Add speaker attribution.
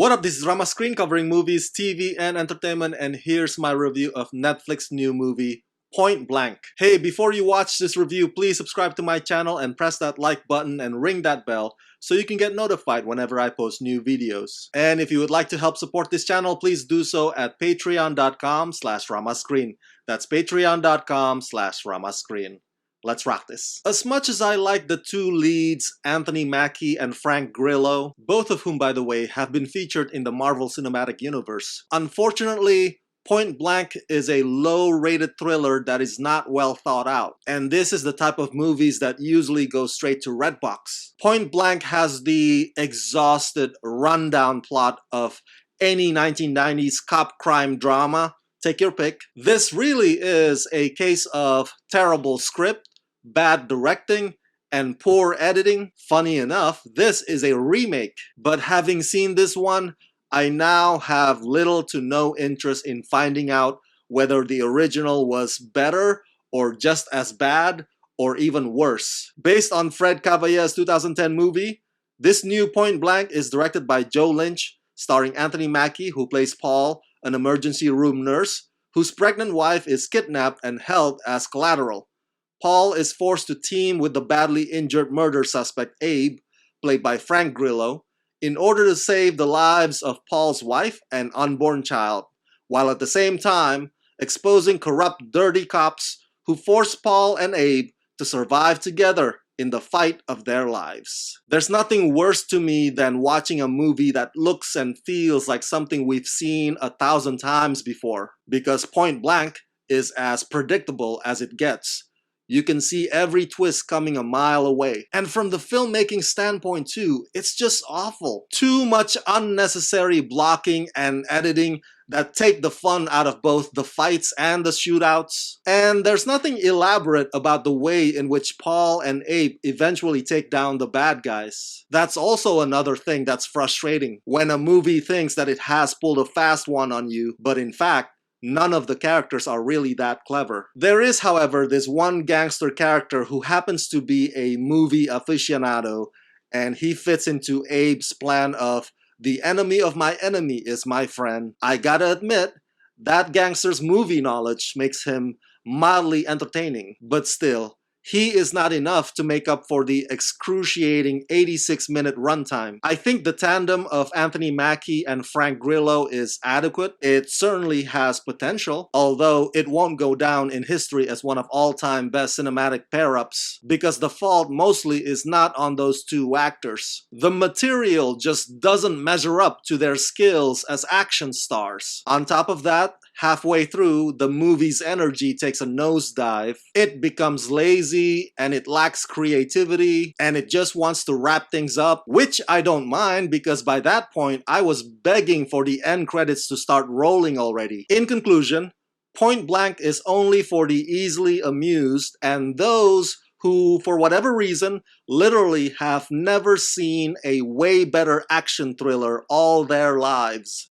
Speaker 1: What up, this is Rama Screen covering movies, TV, and entertainment, and here's my review of Netflix new movie, Point Blank. Hey, before you watch this review, please subscribe to my channel and press that like button and ring that bell so you can get notified whenever I post new videos. And if you would like to help support this channel, please do so at patreon.com/ramascreen. That's patreon.com/ramascreen. Let's rock this. As much as I like the two leads, Anthony Mackie and Frank Grillo, both of whom, by the way, have been featured in the Marvel Cinematic Universe, unfortunately, Point Blank is a low-rated thriller that is not well thought out. And this is the type of movies that usually go straight to Redbox. Point Blank has the exhausted, rundown plot of any 1990s cop crime drama. Take your pick. This really is a case of terrible script, bad directing, and poor editing. Funny enough, this is a remake. But having seen this one, I now have little to no interest in finding out whether the original was better or just as bad or even worse. Based on Fred Cavalier's 2010 movie, this new Point Blank is directed by Joe Lynch, starring Anthony Mackie, who plays Paul, an emergency room nurse, whose pregnant wife is kidnapped and held as collateral. Paul is forced to team with the badly injured murder suspect Abe, played by Frank Grillo, in order to save the lives of Paul's wife and unborn child, while at the same time exposing corrupt, dirty cops who force Paul and Abe to survive together in the fight of their lives. There's nothing worse to me than watching a movie that looks and feels like something we've seen 1,000 times before, because Point Blank is as predictable as it gets. You can see every twist coming a mile away. And from the filmmaking standpoint too, it's just awful. Too much unnecessary blocking and editing that take the fun out of both the fights and the shootouts. And there's nothing elaborate about the way in which Paul and Abe eventually take down the bad guys. That's also another thing that's frustrating, when a movie thinks that it has pulled a fast one on you, but in fact, none of the characters are really that clever. There is, however, this one gangster character who happens to be a movie aficionado, and he fits into Abe's plan of the enemy of my enemy is my friend. I gotta admit, that gangster's movie knowledge makes him mildly entertaining, but still, he is not enough to make up for the excruciating 86-minute runtime. I think the tandem of Anthony Mackie and Frank Grillo is adequate. It certainly has potential, although it won't go down in history as one of all-time best cinematic pair-ups, because the fault mostly is not on those two actors. The material just doesn't measure up to their skills as action stars. On top of that, halfway through, the movie's energy takes a nosedive. It becomes lazy, and it lacks creativity, and it just wants to wrap things up, which I don't mind because by that point, I was begging for the end credits to start rolling already. In conclusion, Point Blank is only for the easily amused and those who, for whatever reason, literally have never seen a way better action thriller all their lives.